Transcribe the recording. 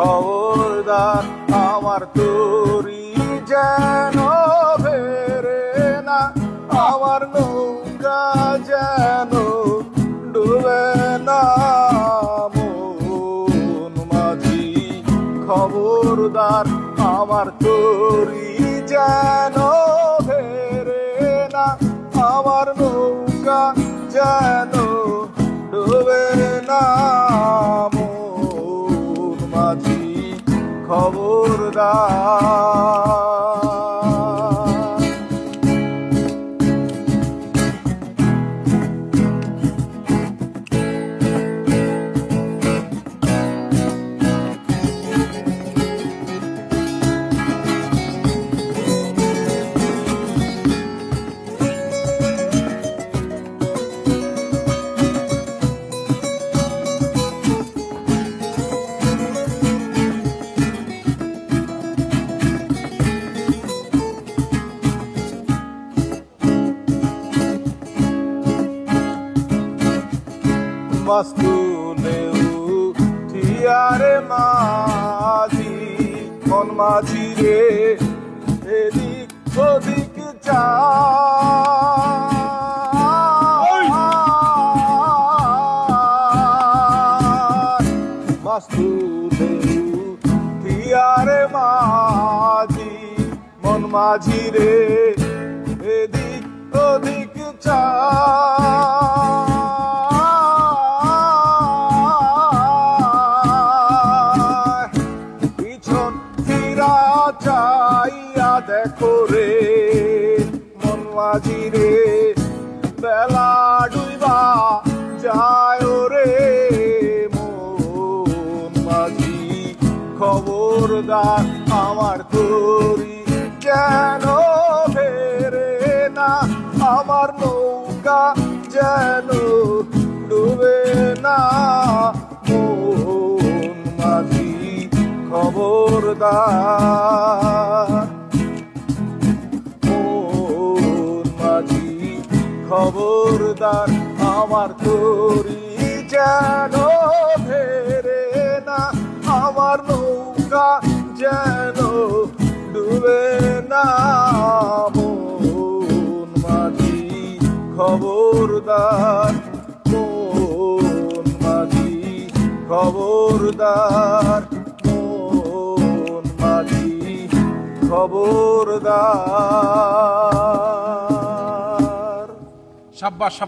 খবরদার আমার তরি যেন ফেরে না, আমার নৌকা যেন ডুবে না। মন মাঝি খবরদার আমার তরি যেন ফেরে না, আমার নৌকা যেন ডুবে না। মন মাঝি খবরদার। মাস্তুলেও ঠিয়ারে মাঝি, মন মাঝি রে এদিক ওদিক যায়। মাস্তুলেও ঠিয়ারে মাঝি, মন মাঝি রে এদিক ওদিক যায়। চাইয়া দেখো রে মন মাঝি রে, বেলা ডুইবা যায় রে। মন মাঝি খবরদার আমার তরি যেন ফেরে না, আমার নৌকা যেন ডুবে না। মন মাঝি খবরদার, মন মাঝি খবরদার আমার তরি যেন ফেরে না, আমার নৌকা যেন ডুবে না। মন মাঝি খবরদার, মন মাঝি খবরদার, মন মাঝি খবরদার। সাব্বাস।